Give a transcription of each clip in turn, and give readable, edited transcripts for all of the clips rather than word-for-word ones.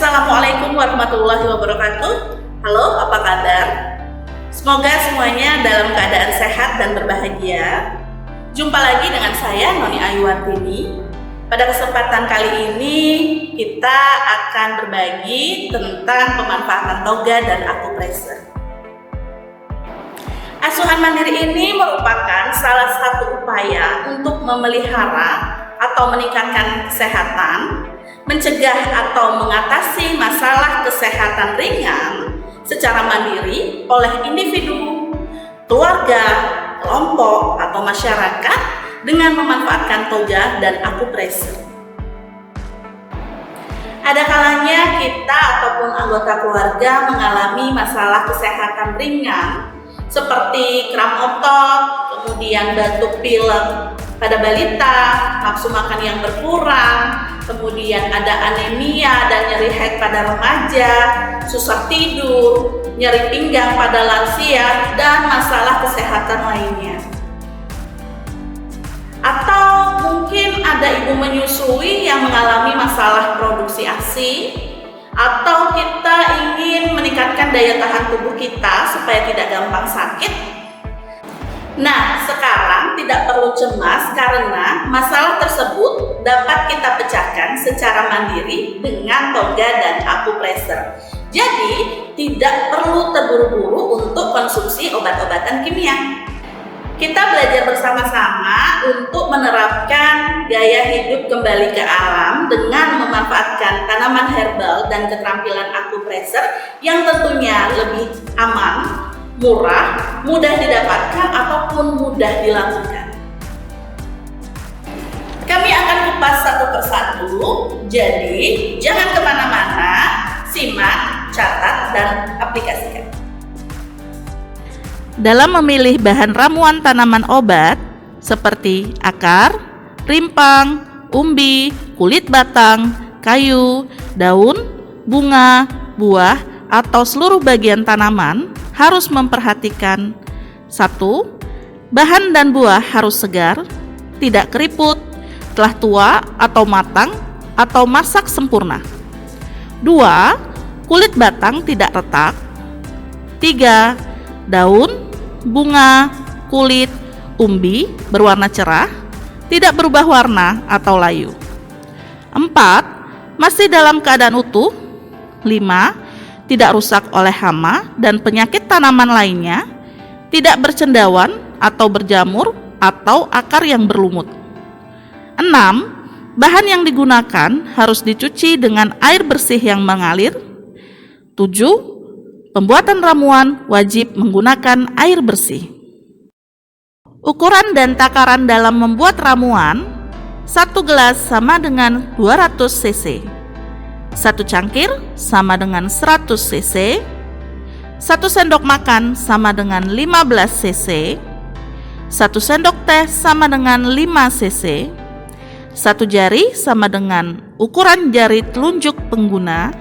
Assalamualaikum warahmatullahi wabarakatuh. Halo, apa kabar? Semoga semuanya dalam keadaan sehat dan berbahagia. Jumpa lagi dengan saya, Noni Ayuwartini. Pada kesempatan kali ini, kita akan berbagi tentang pemanfaatan toga dan akupresur. Asuhan mandiri ini merupakan salah satu upaya untuk memelihara atau meningkatkan kesehatan, mencegah atau mengatasi masalah kesehatan ringan secara mandiri oleh individu, keluarga, kelompok, atau masyarakat dengan memanfaatkan toga dan akupresur. Ada kalanya kita ataupun anggota keluarga mengalami masalah kesehatan ringan seperti kram otot, kemudian batuk pilek pada balita, nafsu makan yang berkurang, kemudian ada anemia dan nyeri head pada remaja, susah tidur, nyeri pinggang pada lansia, dan masalah kesehatan lainnya. Atau mungkin ada ibu menyusui yang mengalami masalah produksi ASI, atau kita ingin meningkatkan daya tahan tubuh kita supaya tidak gampang sakit. Nah, sekarang tidak perlu cemas karena masalah tersebut dapat kita pecahkan secara mandiri dengan toga dan akupresur. Jadi, tidak perlu terburu-buru untuk konsumsi obat-obatan kimia. Kita belajar bersama-sama untuk menerapkan gaya hidup kembali ke alam dengan memanfaatkan tanaman herbal dan keterampilan akupresur yang tentunya lebih aman, murah, mudah didapatkan ataupun mudah dilakukan. Kami akan kupas satu persatu, jadi jangan kemana-mana, simak, catat, dan aplikasikan. Dalam memilih bahan ramuan tanaman obat seperti akar, rimpang, umbi, kulit batang, kayu, daun, bunga, buah, atau seluruh bagian tanaman, harus memperhatikan 1. Bahan dan buah harus segar, tidak keriput, telah tua atau matang, atau masak sempurna. 2. Kulit batang tidak retak. 3. Daun, bunga, kulit, umbi berwarna cerah, tidak berubah warna atau layu. 4. Masih dalam keadaan utuh. 5. Tidak rusak oleh hama dan penyakit tanaman lainnya, tidak bercendawan atau berjamur atau akar yang berlumut. 6. Bahan yang digunakan harus dicuci dengan air bersih yang mengalir. 7. Pembuatan ramuan wajib menggunakan air bersih. Ukuran dan takaran dalam membuat ramuan: 1 gelas sama dengan 200 cc. 1 cangkir sama dengan 100 cc, 1 sendok makan sama dengan 15 cc, 1 sendok teh sama dengan 5 cc, 1 jari sama dengan ukuran jari telunjuk pengguna,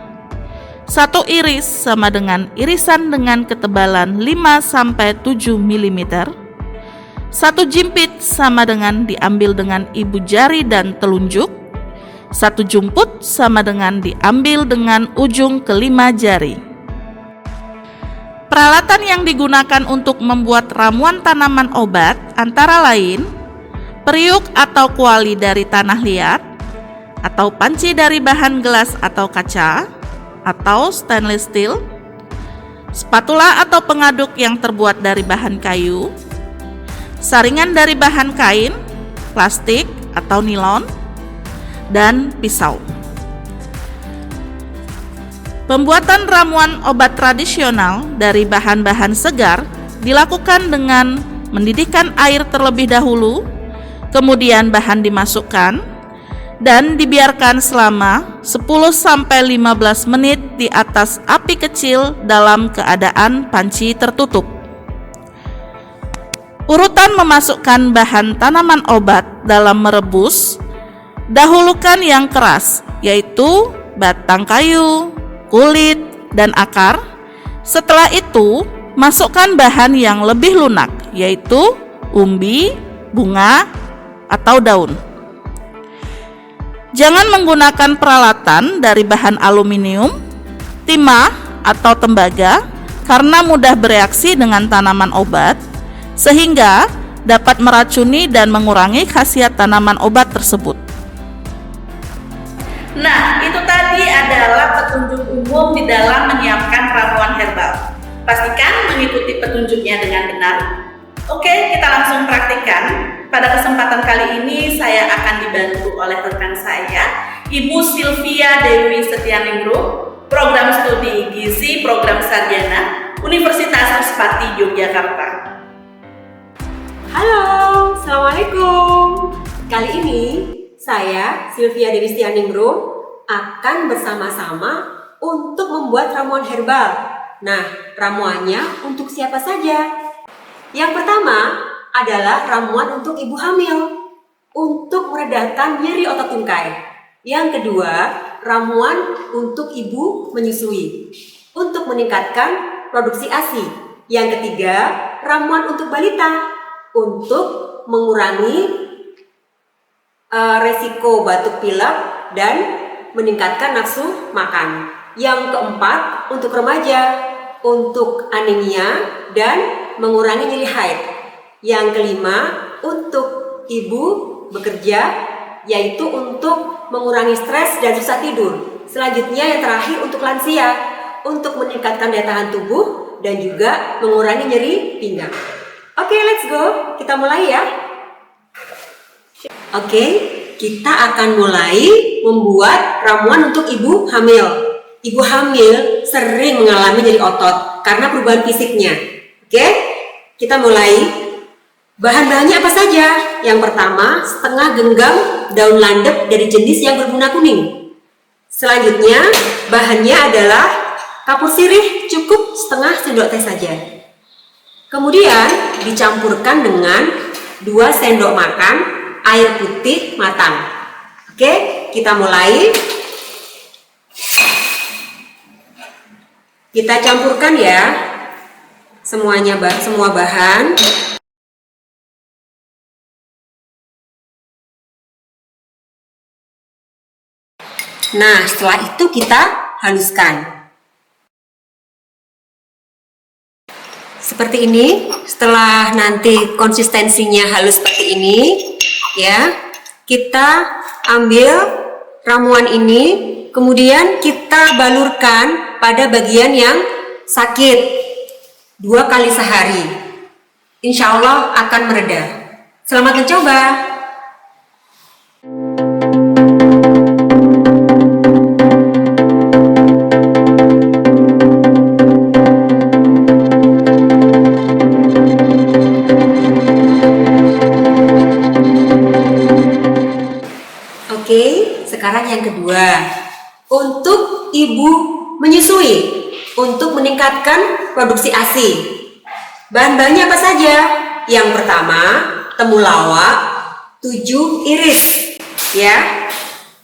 1 iris sama dengan irisan dengan ketebalan 5-7 mm, 1 jimpit sama dengan diambil dengan ibu jari dan telunjuk, 1 jumput sama dengan diambil dengan ujung kelima jari. Peralatan yang digunakan untuk membuat ramuan tanaman obat antara lain periuk atau kuali dari tanah liat, atau panci dari bahan gelas atau kaca, atau stainless steel, spatula atau pengaduk yang terbuat dari bahan kayu, saringan dari bahan kain, plastik atau nilon, dan pisau. Pembuatan ramuan obat tradisional dari bahan-bahan segar dilakukan dengan mendidihkan air terlebih dahulu, kemudian bahan dimasukkan dan dibiarkan selama 10-15 menit di atas api kecil dalam keadaan panci tertutup. Urutan memasukkan bahan tanaman obat dalam merebus: dahulukan yang keras, yaitu batang kayu, kulit, dan akar. Setelah itu, masukkan bahan yang lebih lunak, yaitu umbi, bunga, atau daun. Jangan menggunakan peralatan dari bahan aluminium, timah, atau tembaga karena mudah bereaksi dengan tanaman obat, sehingga dapat meracuni dan mengurangi khasiat tanaman obat tersebut. Nah, itu tadi adalah petunjuk umum di dalam menyiapkan ramuan herbal. Pastikan mengikuti petunjuknya dengan benar. Oke, kita langsung praktikkan. Pada kesempatan kali ini saya akan dibantu oleh rekan saya, Ibu Sylvia Dewi Setianingrum, Program Studi Gizi Program Sarjana, Universitas Respati Yogyakarta. Halo, Assalamualaikum. Kali ini saya, Sylvia Dewi Setianingrum, akan bersama-sama untuk membuat ramuan herbal. Nah, ramuannya untuk siapa saja? Yang pertama adalah ramuan untuk ibu hamil, untuk meredakan nyeri otot tungkai. Yang kedua, ramuan untuk ibu menyusui, untuk meningkatkan produksi ASI. Yang ketiga, ramuan untuk balita, untuk mengurangi resiko batuk pilek dan meningkatkan nafsu makan. Yang keempat, untuk remaja, untuk anemia dan mengurangi nyeri haid. Yang kelima, untuk ibu bekerja, yaitu untuk mengurangi stres dan susah tidur. Selanjutnya yang terakhir untuk lansia, untuk meningkatkan daya tahan tubuh dan juga mengurangi nyeri pinggang. Oke, let's go. Kita mulai ya. Oke, kita akan mulai membuat ramuan untuk ibu hamil. Ibu hamil sering mengalami nyeri otot karena perubahan fisiknya. Oke, kita mulai. Bahan-bahannya apa saja? Yang pertama, setengah genggam daun landep dari jenis yang berbunga kuning. Selanjutnya, bahannya adalah kapur sirih cukup setengah sendok teh saja. Kemudian dicampurkan dengan 2 sendok makan air putih matang. Oke, kita mulai. Kita campurkan ya semua bahan. Nah, setelah itu kita haluskan. Seperti ini. Setelah nanti konsistensinya halus seperti ini, ya, kita ambil ramuan ini, kemudian kita balurkan pada bagian yang sakit 2 kali sehari. Insya Allah akan mereda. Selamat mencoba. Oke, sekarang yang kedua, untuk ibu menyusui, untuk meningkatkan produksi ASI. Bahan-bahannya apa saja? Yang pertama, temulawak 7 iris, ya.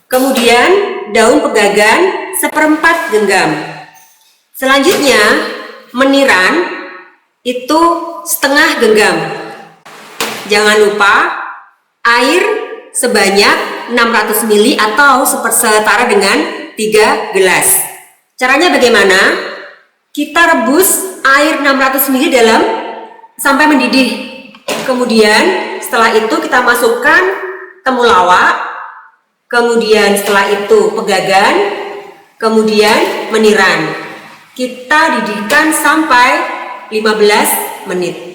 Kemudian daun pegagan 1/4 genggam. Selanjutnya, meniran itu setengah genggam. Jangan lupa air sebanyak 600 ml atau setara dengan 3 gelas. Caranya bagaimana? Kita rebus air 600 ml sampai mendidih. Kemudian setelah itu kita masukkan temulawak, kemudian setelah itu pegagan, kemudian meniran. Kita didihkan sampai 15 menit.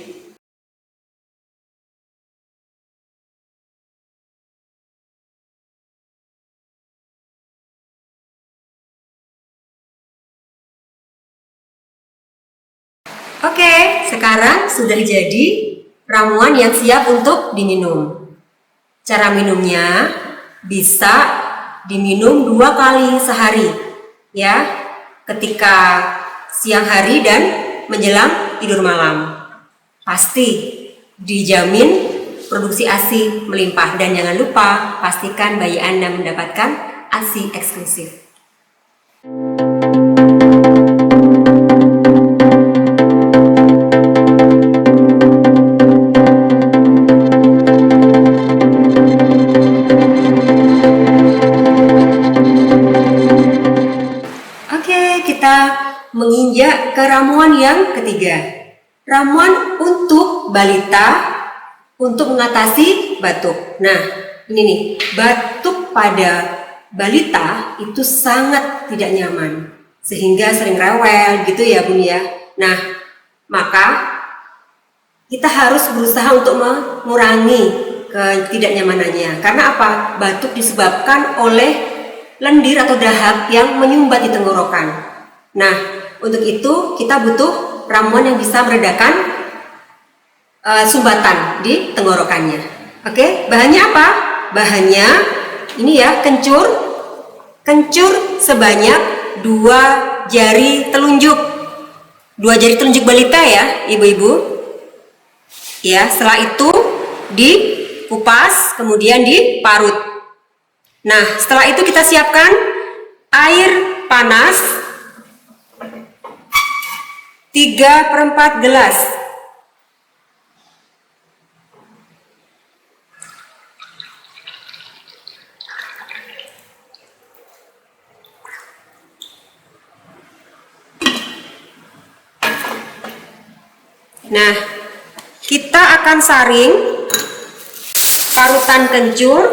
Oke, sekarang sudah jadi ramuan yang siap untuk diminum. Cara minumnya bisa diminum 2 kali sehari, ya, ketika siang hari dan menjelang tidur malam. Pasti dijamin produksi ASI melimpah, dan jangan lupa pastikan bayi Anda mendapatkan ASI eksklusif. ke ramuan yang ketiga. Ramuan untuk balita untuk mengatasi batuk. Nah, ini nih, batuk pada balita itu sangat tidak nyaman, sehingga sering rewel gitu ya Bun ya. Nah, maka kita harus berusaha untuk mengurangi ketidaknyamanannya. Karena apa? Batuk disebabkan oleh lendir atau dahak yang menyumbat di tenggorokan. Nah, untuk itu kita butuh ramuan yang bisa meredakan sumbatan di tenggorokannya. Oke, bahannya apa? Bahannya ini ya, kencur. Kencur sebanyak 2 jari telunjuk. 2 jari telunjuk balita ya, ibu-ibu. Ya, setelah itu dikupas, kemudian diparut. Nah, setelah itu kita siapkan air panas 3/4 gelas. Nah, kita akan saring parutan kencur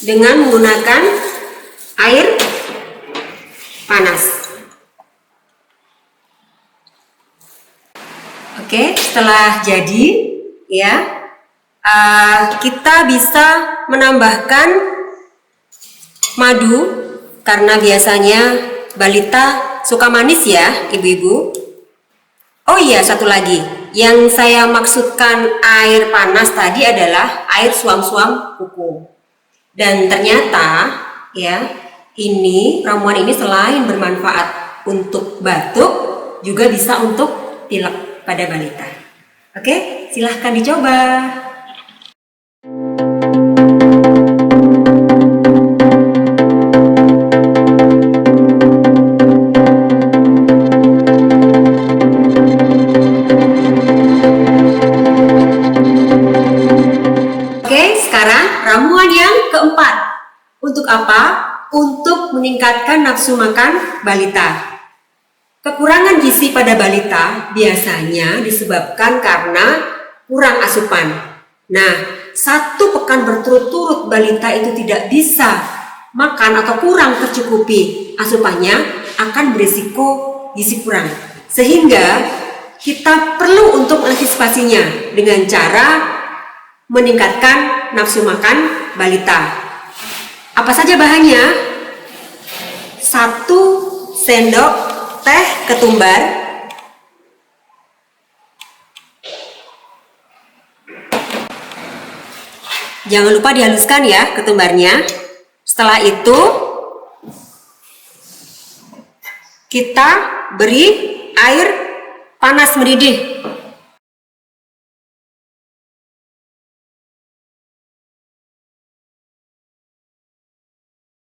dengan menggunakan air panas. Oke, setelah jadi ya, kita bisa menambahkan madu karena biasanya balita suka manis ya, ibu-ibu. Oh iya, satu lagi. Yang saya maksudkan air panas tadi adalah air suam-suam kuku. Dan ternyata ya, ini ramuan ini selain bermanfaat untuk batuk, juga bisa untuk pilek pada balita. Oke, silahkan dicoba. Ramuan yang keempat. Untuk apa? Untuk meningkatkan nafsu makan balita. Kekurangan gizi pada balita biasanya disebabkan karena kurang asupan. Nah, 1 pekan berturut-turut balita itu tidak bisa makan atau kurang tercukupi asupannya, akan berisiko gizi kurang. Sehingga kita perlu untuk mengantisipasinya dengan cara meningkatkan nafsu makan balita. Apa saja bahannya? 1 sendok teh ketumbar, jangan lupa dihaluskan ya ketumbarnya. Setelah itu kita beri air panas mendidih.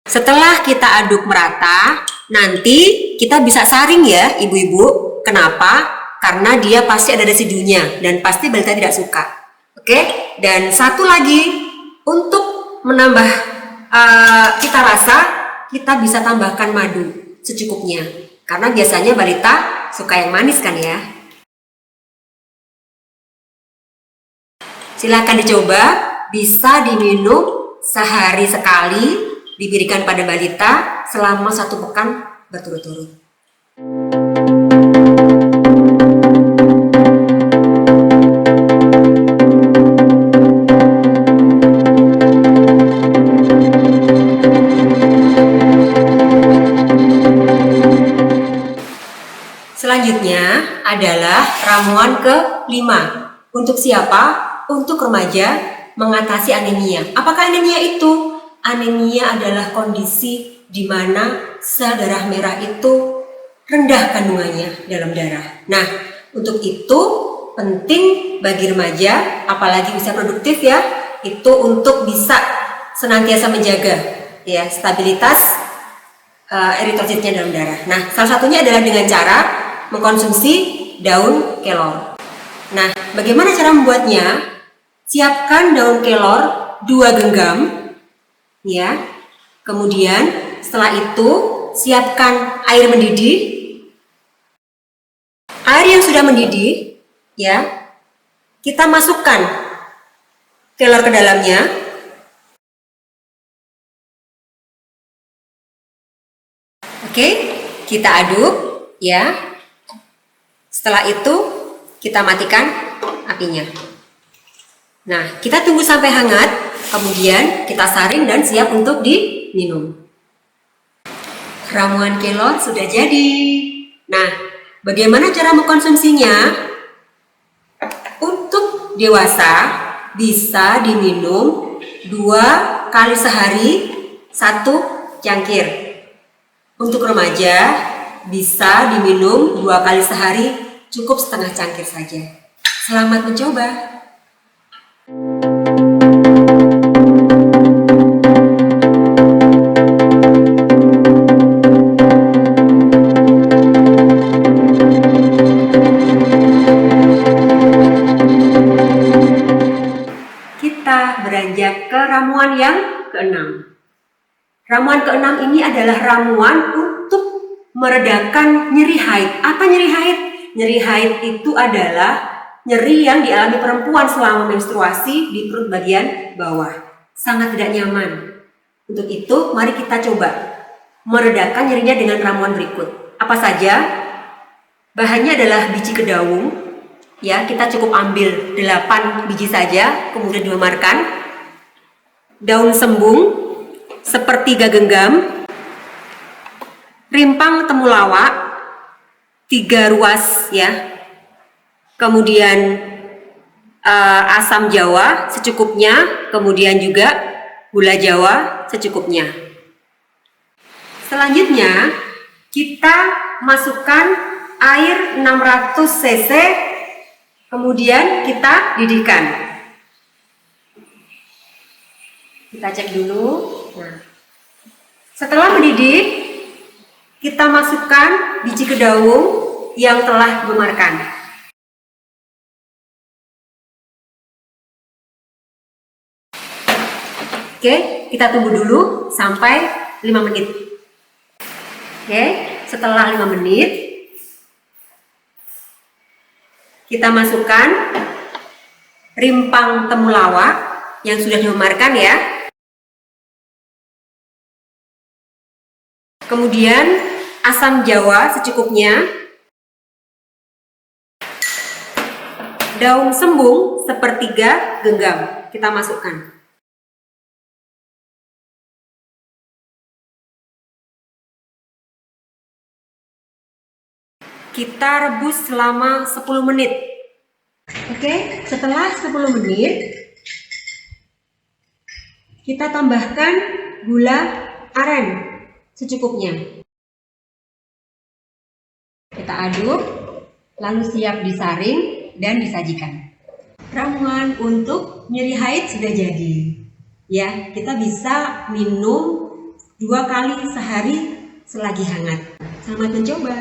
Setelah kita aduk merata, nanti kita bisa saring ya ibu-ibu. Kenapa? Karena dia pasti ada residunya dan pasti balita tidak suka. Oke? Dan satu lagi, untuk menambah cita rasa, kita bisa tambahkan madu secukupnya. Karena biasanya balita suka yang manis kan ya. Silakan dicoba, bisa diminum sehari sekali, diberikan pada balita selama 1 pekan berturut-turut. Selanjutnya adalah ramuan ke-5. Untuk siapa? Untuk remaja mengatasi anemia. Apakah anemia itu? Anemia adalah kondisi di mana sel darah merah itu rendah kandungannya dalam darah. Nah, untuk itu penting bagi remaja, apalagi usia produktif ya, itu untuk bisa senantiasa menjaga ya stabilitas eritrositnya dalam darah. Nah, salah satunya adalah dengan cara mengkonsumsi daun kelor. Nah, bagaimana cara membuatnya? Siapkan daun kelor 2 genggam. Ya, Kemudian setelah itu siapkan air mendidih. Air yang sudah mendidih, ya, kita masukkan kelor ke dalamnya. Oke, kita aduk, ya. Setelah itu kita matikan apinya. Nah, kita tunggu sampai hangat, kemudian kita saring dan siap untuk diminum. Ramuan kelor sudah jadi. Nah, bagaimana cara mengkonsumsinya? Untuk dewasa bisa diminum 2 kali sehari 1 cangkir. Untuk remaja bisa diminum 2 kali sehari, cukup setengah cangkir saja. Selamat mencoba. Kita beranjak ke ramuan yang ke-6. Ramuan ke-6 ini adalah ramuan untuk meredakan nyeri haid. Apa nyeri haid? Nyeri haid itu adalah nyeri yang dialami perempuan selama menstruasi di perut bagian bawah. Sangat tidak nyaman. Untuk itu, mari kita coba meredakan nyerinya dengan ramuan berikut. Apa saja? Bahannya adalah biji kedaung. Ya, kita cukup ambil 8 biji saja, kemudian dimemarkan. Daun sembung sepertiga genggam, rimpang temulawak 3 ruas, ya. Kemudian asam jawa secukupnya, kemudian juga gula jawa secukupnya. Selanjutnya kita masukkan air 600 cc, kemudian kita didihkan. Kita cek dulu. Nah, setelah mendidih, kita masukkan biji kedaung yang telah dimemarkan. Oke, kita tunggu dulu sampai 5 menit. Oke, setelah 5 menit, kita masukkan rimpang temulawak yang sudah dimemarkan, ya. Kemudian asam jawa secukupnya. Daun sembung sepertiga genggam kita masukkan. Kita rebus selama 10 menit. Oke, setelah 10 menit kita tambahkan gula aren secukupnya. Kita aduk, lalu siap disaring dan disajikan. Ramuan untuk nyeri haid sudah jadi. Ya, kita bisa minum 2 kali sehari selagi hangat. Selamat mencoba.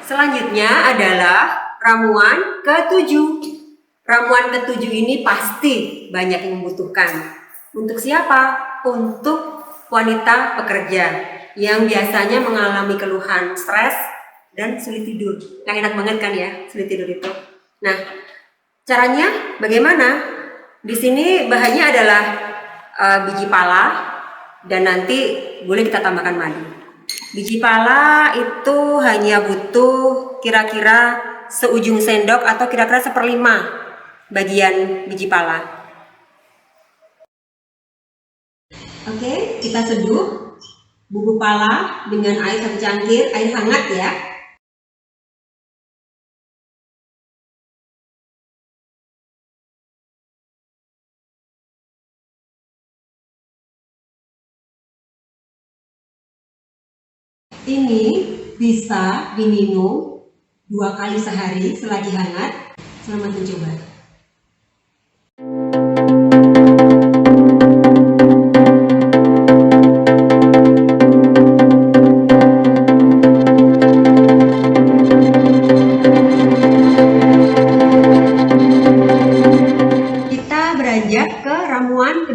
Selanjutnya adalah ramuan ke-7. Ramuan ke-7 ini pasti banyak yang membutuhkan. Untuk siapa? Untuk wanita pekerja yang biasanya mengalami keluhan stres dan sulit tidur. Yang enak banget kan ya, sulit tidur itu. Nah, caranya bagaimana? Di sini bahannya adalah biji pala dan nanti boleh kita tambahkan madu. Biji pala itu hanya butuh kira-kira seujung sendok atau kira-kira 1/5 bagian biji pala. Oke, kita seduh bubuk pala dengan air 1 cangkir, air hangat ya. Ini bisa diminum 2 kali sehari selagi hangat. Selamat mencoba.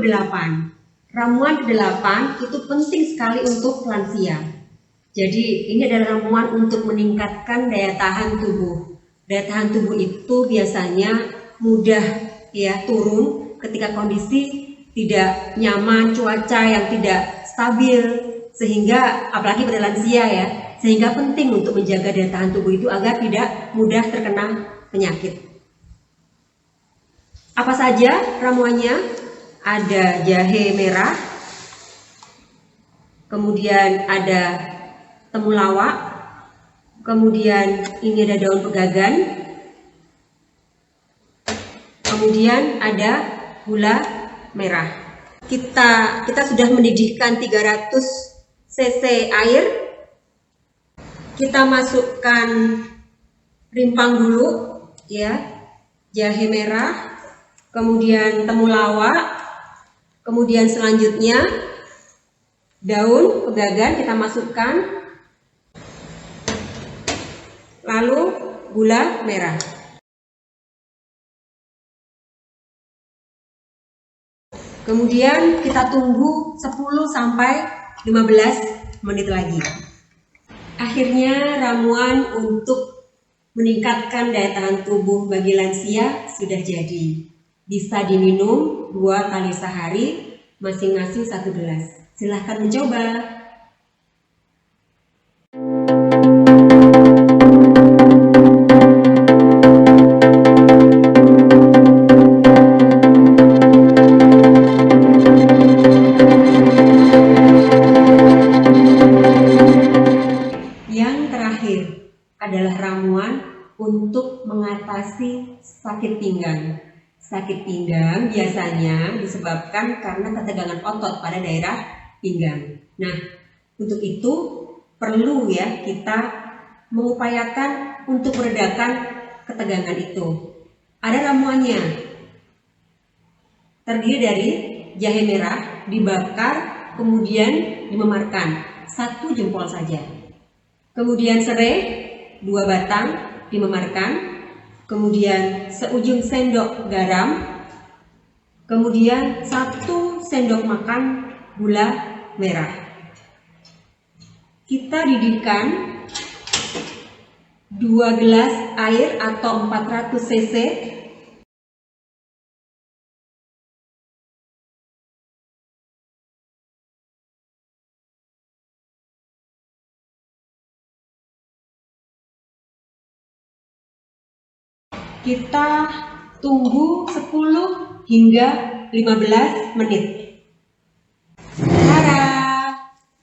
ke-8. Ramuan ke-8 itu penting sekali untuk lansia. Jadi ini adalah ramuan untuk meningkatkan daya tahan tubuh. Daya tahan tubuh itu biasanya mudah ya turun ketika kondisi tidak nyaman, cuaca yang tidak stabil, sehingga apalagi pada lansia ya, sehingga penting untuk menjaga daya tahan tubuh itu agar tidak mudah terkena penyakit. Apa saja ramuannya? Ada jahe merah, kemudian ada temulawak, kemudian ini ada daun pegagan, kemudian ada gula merah. Kita sudah mendidihkan 300 cc air. Kita masukkan rimpang dulu ya, jahe merah, kemudian temulawak, kemudian selanjutnya daun pegagan kita masukkan, lalu gula merah. Kemudian kita tunggu 10 sampai 15 menit lagi. Akhirnya ramuan untuk meningkatkan daya tahan tubuh bagi lansia sudah jadi. Bisa diminum 2 kali sehari, masing-masing 1 gelas. Silahkan mencoba. Yang terakhir adalah ramuan untuk mengatasi sakit pinggang. Sakit pinggang biasanya disebabkan karena ketegangan otot pada daerah pinggang. Nah, untuk itu perlu ya kita mengupayakan untuk meredakan ketegangan itu. Ada ramuannya. Terdiri dari jahe merah dibakar kemudian dimemarkan 1 jempol saja. Kemudian serai 2 batang dimemarkan. Kemudian seujung sendok garam, kemudian 1 sendok makan gula merah. Kita didihkan 2 gelas air atau 400 cc. Kita tunggu 10 hingga 15 menit. Tada!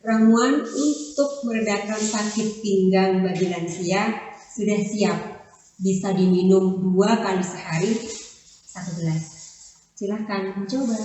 Ramuan untuk meredakan sakit pinggang bagi lansia sudah siap. Bisa diminum 2 kali sehari, 1 gelas. Silahkan mencoba.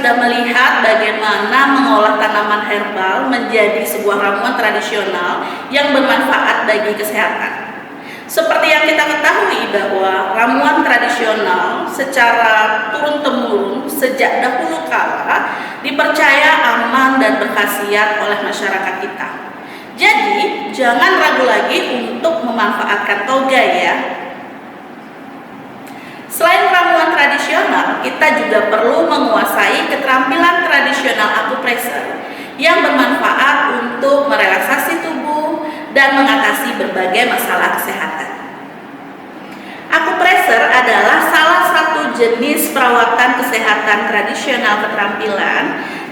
Melihat bagaimana mengolah tanaman herbal menjadi sebuah ramuan tradisional yang bermanfaat bagi kesehatan. Seperti yang kita ketahui bahwa ramuan tradisional secara turun-temurun sejak dahulu kala dipercaya aman dan berkhasiat oleh masyarakat kita. Jadi, jangan ragu lagi untuk memanfaatkan toga ya. Selain ramuan tradisional, kita juga perlu menguasai keterampilan tradisional akupresur yang bermanfaat untuk merelaksasi tubuh dan mengatasi berbagai masalah kesehatan. Akupresur adalah salah satu jenis perawatan kesehatan tradisional keterampilan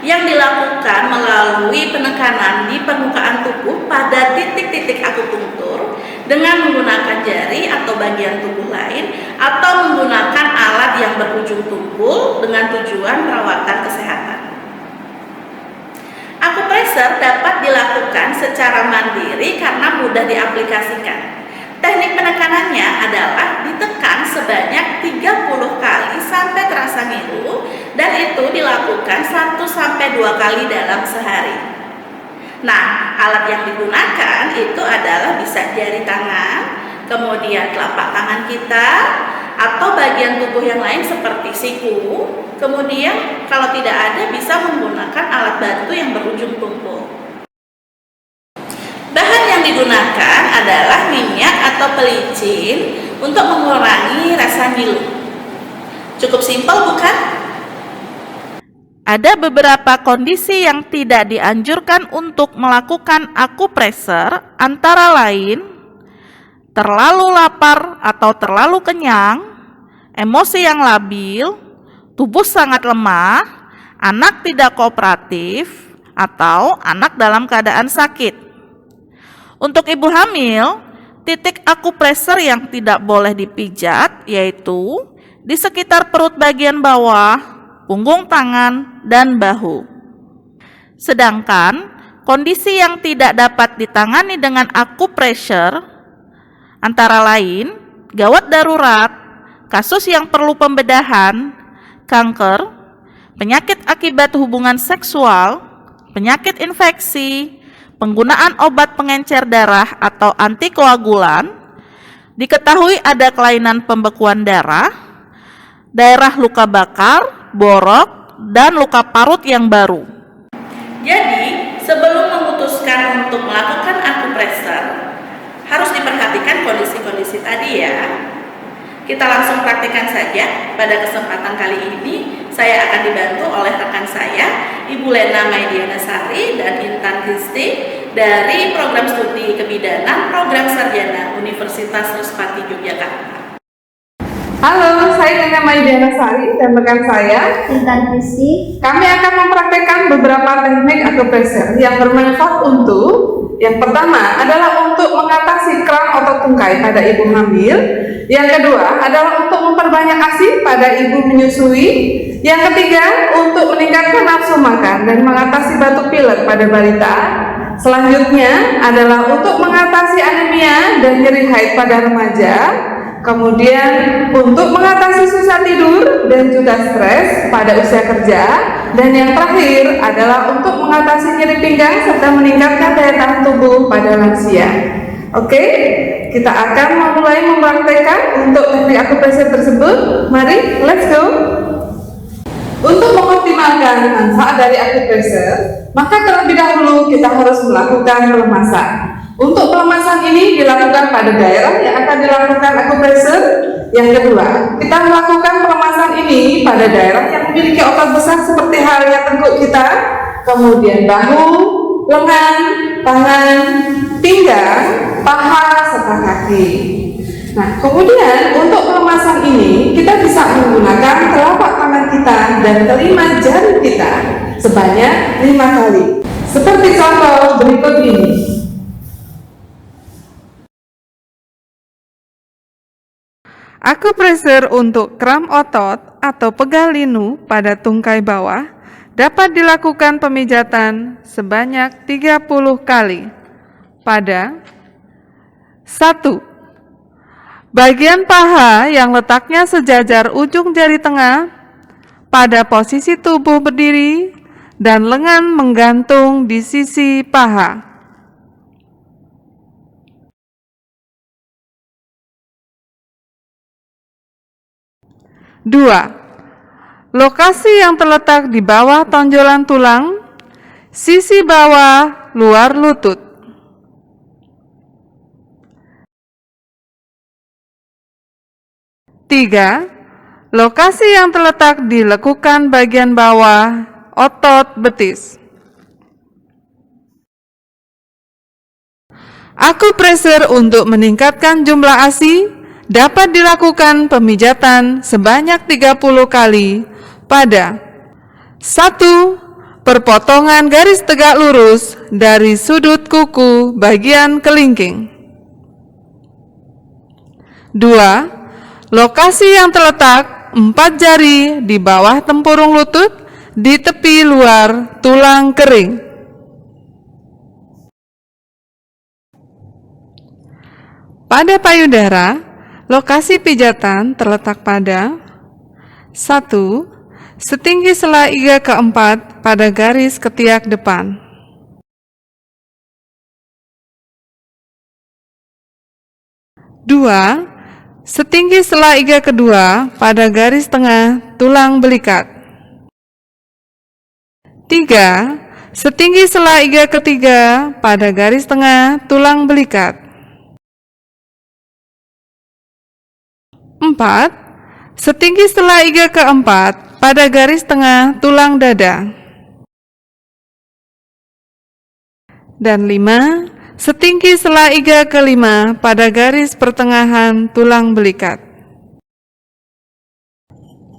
yang dilakukan melalui penekanan di permukaan tubuh pada titik-titik akupunktur dengan menggunakan jari atau bagian tubuh lain atau menggunakan alat yang berujung tumpul dengan tujuan perawatan kesehatan. Akupresur dapat dilakukan secara mandiri karena mudah diaplikasikan. Teknik penekanannya adalah ditekan sebanyak 30 kali sampai terasa ngilu dan itu dilakukan 1-2 kali dalam sehari. Nah, alat yang digunakan itu adalah bisa jari tangan, kemudian telapak tangan kita, atau bagian tubuh yang lain seperti siku. Kemudian kalau tidak ada bisa menggunakan alat bantu yang berujung tumpul. Bahan yang digunakan adalah minyak atau pelicin untuk mengurangi rasa ngilu. Cukup simpel bukan? Ada beberapa kondisi yang tidak dianjurkan untuk melakukan akupressure, antara lain terlalu lapar atau terlalu kenyang, emosi yang labil, tubuh sangat lemah, anak tidak kooperatif, atau anak dalam keadaan sakit. Untuk ibu hamil, titik akupressure yang tidak boleh dipijat yaitu di sekitar perut bagian bawah, punggung tangan, dan bahu. Sedangkan kondisi yang tidak dapat ditangani dengan akupressure antara lain gawat darurat, kasus yang perlu pembedahan, kanker, penyakit akibat hubungan seksual, penyakit infeksi, penggunaan obat pengencer darah atau antikoagulan, diketahui ada kelainan pembekuan darah, daerah luka bakar, borok, dan luka parut yang baru. Jadi, sebelum memutuskan untuk melakukan akupressure, harus diperhatikan kondisi-kondisi tadi ya. Kita langsung praktikkan saja. Pada kesempatan kali ini, saya akan dibantu oleh rekan saya, Ibu Lena Maidiana Sari dan Intan Kristi dari Program Studi Kebidanan Program Sarjana Universitas Respati Yogyakarta. Halo, saya Lena Maidiana Sari dan rekan saya Intan Kristi. Kami akan mempraktekkan beberapa teknik akupressure yang bermanfaat untuk yang pertama adalah untuk mengatasi kram otot tungkai pada ibu hamil. Yang kedua adalah untuk memperbanyak ASI pada ibu menyusui. Yang ketiga untuk meningkatkan nafsu makan dan mengatasi batuk pilek pada balita. Selanjutnya adalah untuk mengatasi anemia dan nyeri haid pada remaja. Kemudian untuk mengatasi susah tidur dan juga stres pada usia kerja. Dan yang terakhir adalah untuk mengatasi nyeri pinggang serta meningkatkan daya tahan tubuh pada lansia. Oke, kita akan memulai mempraktekkan untuk teknik akupressure tersebut. Mari, let's go. Untuk mengoptimalkan manfaat dari akupressure, maka terlebih dahulu kita harus melakukan pelemasan. Untuk pelemasan ini dilakukan pada daerah yang akan dilakukan akupressure. Yang kedua, kita melakukan pelemasan ini pada daerah yang memiliki otot besar seperti halnya tengkuk kita, kemudian bahu, lengan, tangan, pinggang, paha, serta kaki. Nah, kemudian untuk pelemasan ini kita bisa menggunakan telapak tangan kita dan kelima jari kita sebanyak 5 kali. Seperti contoh berikut ini. Akupressure untuk kram otot atau pegal linu pada tungkai bawah dapat dilakukan pemijatan sebanyak 30 kali pada 1. Bagian paha yang letaknya sejajar ujung jari tengah pada posisi tubuh berdiri dan lengan menggantung di sisi paha. 2. Lokasi yang terletak di bawah tonjolan tulang, sisi bawah luar lutut. 3. Lokasi yang terletak di lekukan bagian bawah otot betis. Akupressure untuk meningkatkan jumlah ASI dapat dilakukan pemijatan sebanyak 30 kali pada 1. Perpotongan garis tegak lurus dari sudut kuku bagian kelingking. 2. Lokasi yang terletak 4 jari di bawah tempurung lutut di tepi luar tulang kering. Pada payudara, lokasi pijatan terletak pada 1. Setinggi sela iga keempat pada garis ketiak depan. 2. setinggi sela iga kedua pada garis tengah tulang belikat. 3. Setinggi sela iga ketiga pada garis tengah tulang belikat. 4. Setinggi sela iga keempat pada garis tengah tulang dada. Dan 5. Setinggi sela iga kelima pada garis pertengahan tulang belikat.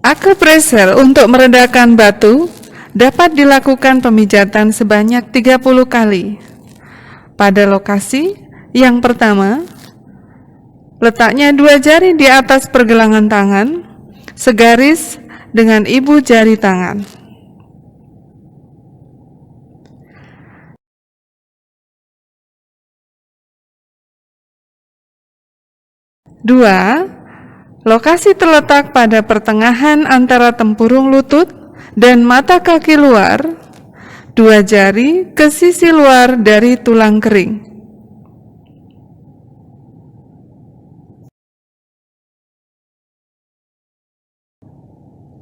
Akupressure untuk meredakan batu dapat dilakukan pemijatan sebanyak 30 kali. Pada lokasi yang pertama, letaknya 2 jari di atas pergelangan tangan, segaris dengan ibu jari tangan. 2. Lokasi terletak pada pertengahan antara tempurung lutut dan mata kaki luar, 2 jari ke sisi luar dari tulang kering.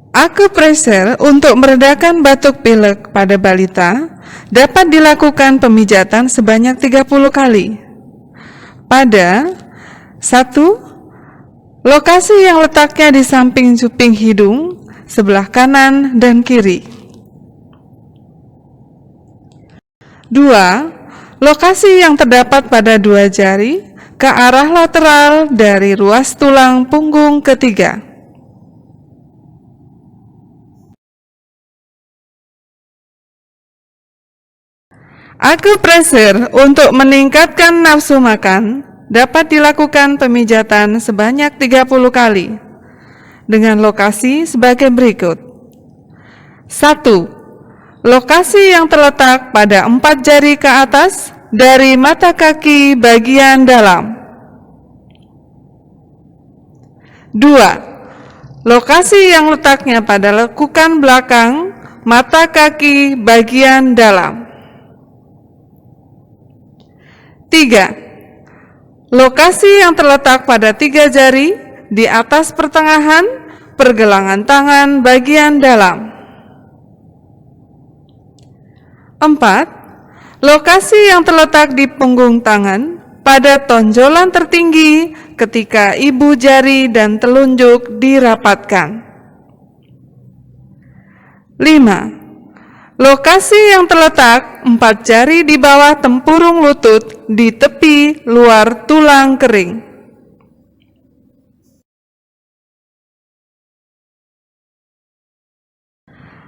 Akupressure untuk meredakan batuk pilek pada balita dapat dilakukan pemijatan sebanyak 30 kali. Pada 1. Lokasi yang letaknya di samping cuping hidung, sebelah kanan dan kiri. 2. Lokasi yang terdapat pada 2 jari ke arah lateral dari ruas tulang punggung ketiga. Akupressure untuk meningkatkan nafsu makan dapat dilakukan pemijatan sebanyak 30 kali dengan lokasi sebagai berikut. 1. Lokasi yang terletak pada 4 jari ke atas dari mata kaki bagian dalam. 2. Lokasi yang letaknya pada lekukan belakang mata kaki bagian dalam. 3. Lokasi yang terletak pada 3 jari di atas pertengahan pergelangan tangan bagian dalam. 4. Lokasi yang terletak di punggung tangan pada tonjolan tertinggi ketika ibu jari dan telunjuk dirapatkan. 5. Lokasi yang terletak 4 jari di bawah tempurung lutut di tepi luar tulang kering.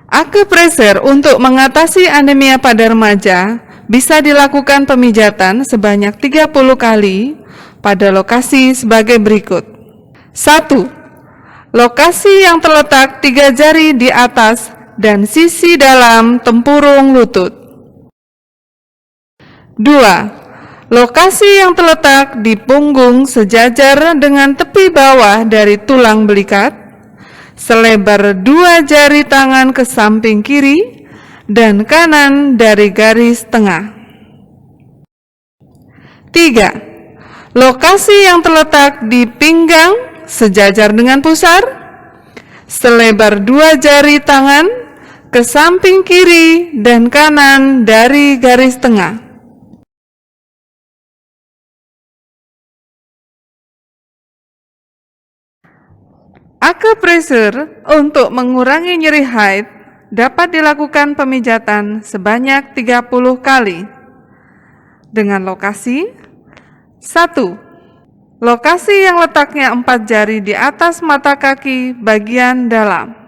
Akupressure untuk mengatasi anemia pada remaja bisa dilakukan pemijatan sebanyak 30 kali pada lokasi sebagai berikut. 1. Lokasi yang terletak 3 jari di atas dan sisi dalam tempurung lutut. 2. Lokasi yang terletak di punggung sejajar dengan tepi bawah dari tulang belikat, selebar 2 jari tangan ke samping kiri dan kanan dari garis tengah. 3. Lokasi yang terletak di pinggang sejajar dengan pusar, selebar 2 jari tangan ke samping kiri dan kanan dari garis tengah. Akupressure untuk mengurangi nyeri haid dapat dilakukan pemijatan sebanyak 30 kali dengan lokasi 1. Lokasi yang letaknya 4 jari di atas mata kaki bagian dalam.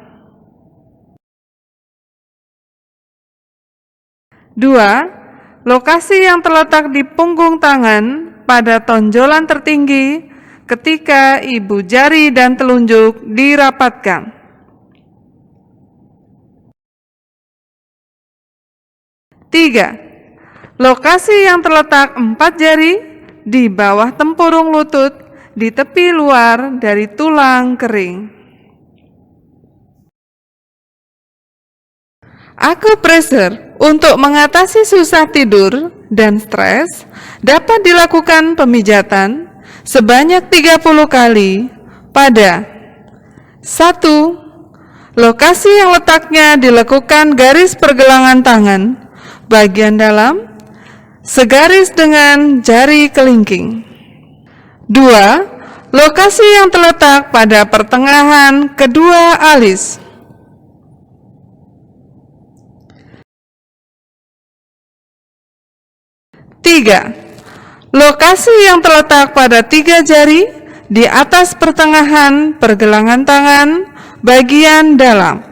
2. Lokasi yang terletak di punggung tangan pada tonjolan tertinggi ketika ibu jari dan telunjuk dirapatkan. 3. Lokasi yang terletak 4 jari di bawah tempurung lutut di tepi luar dari tulang kering. Akupressure untuk mengatasi susah tidur dan stres dapat dilakukan pemijatan sebanyak 30 kali pada 1. Lokasi yang letaknya dilekukan garis pergelangan tangan bagian dalam segaris dengan jari kelingking. 2. Lokasi yang terletak pada pertengahan kedua alis. 3. Lokasi yang terletak pada 3 jari di atas pertengahan pergelangan tangan bagian dalam.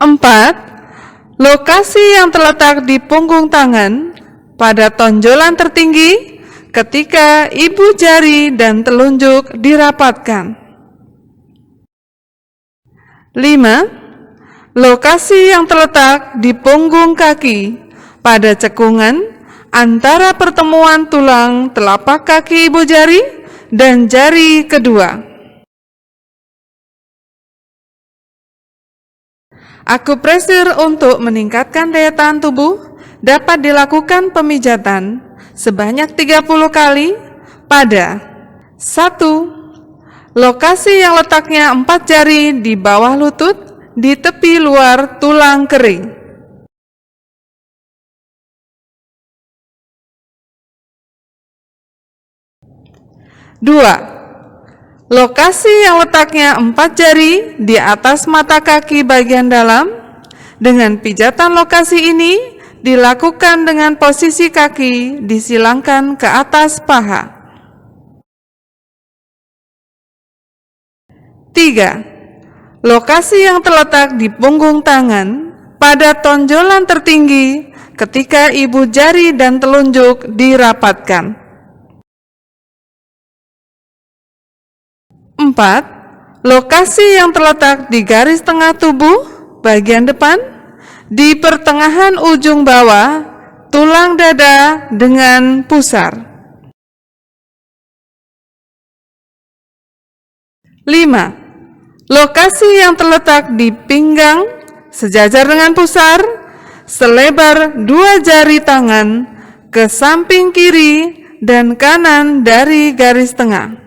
4. Lokasi yang terletak di punggung tangan pada tonjolan tertinggi ketika ibu jari dan telunjuk dirapatkan. 5. Lokasi yang terletak di punggung kaki pada cekungan antara pertemuan tulang telapak kaki ibu jari dan jari kedua. Akupresur untuk meningkatkan daya tahan tubuh dapat dilakukan pemijatan sebanyak 30 kali pada 1. Lokasi yang letaknya 4 jari di bawah lutut di tepi luar tulang kering. 2. Lokasi yang letaknya 4 jari di atas mata kaki bagian dalam. Dengan pijatan lokasi ini dilakukan dengan posisi kaki disilangkan ke atas paha. 3. Lokasi yang terletak di punggung tangan pada tonjolan tertinggi ketika ibu jari dan telunjuk dirapatkan. 4. Lokasi yang terletak di garis tengah tubuh bagian depan di pertengahan ujung bawah tulang dada dengan pusar. 5. Lokasi yang terletak di pinggang sejajar dengan pusar selebar 2 jari tangan ke samping kiri dan kanan dari garis tengah.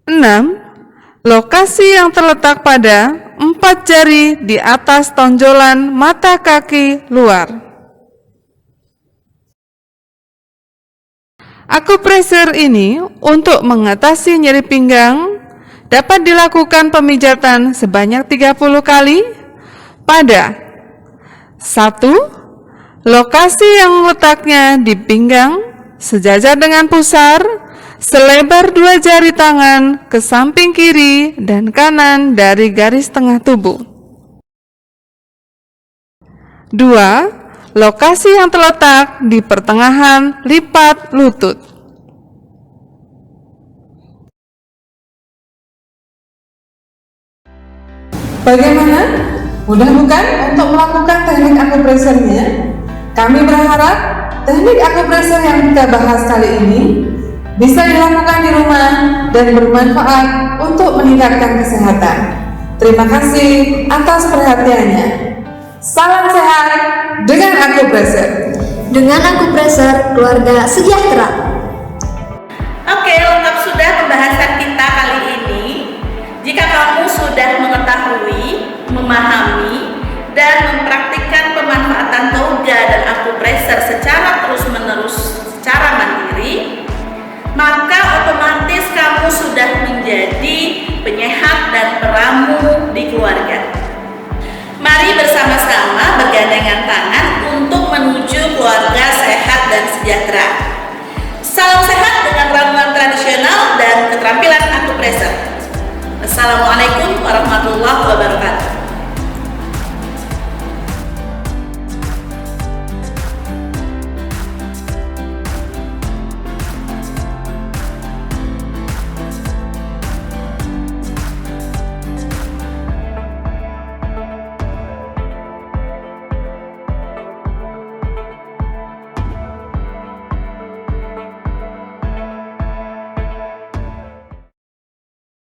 6. Lokasi yang terletak pada 4 jari di atas tonjolan mata kaki luar. Akupresur ini untuk mengatasi nyeri pinggang dapat dilakukan pemijatan sebanyak 30 kali pada 1. Lokasi yang letaknya di pinggang sejajar dengan pusar selebar 2 jari tangan ke samping kiri dan kanan dari garis tengah tubuh. 2. Lokasi yang terletak di pertengahan lipat lutut. Bagaimana? Mudah bukan untuk melakukan teknik akupresurnya? Kami berharap teknik akupresur yang kita bahas kali ini bisa dilakukan di rumah dan bermanfaat untuk meningkatkan kesehatan. Terima kasih atas perhatiannya. Salam sehat dengan akupresur. Dengan akupresur keluarga sejahtera. Oke, lengkap sudah pembahasan kita kali ini. Jika kamu sudah mengetahui, memahami, dan mempraktikkan pemanfaatan toga dan akupresur secara terus-menerus secara mandiri, maka otomatis kamu sudah menjadi penyehat dan peramu di keluarga. Mari bersama-sama bergandengan tangan untuk menuju keluarga sehat dan sejahtera. Salam sehat dengan ramuan tradisional dan keterampilan akupresur. Assalamualaikum warahmatullahi wabarakatuh.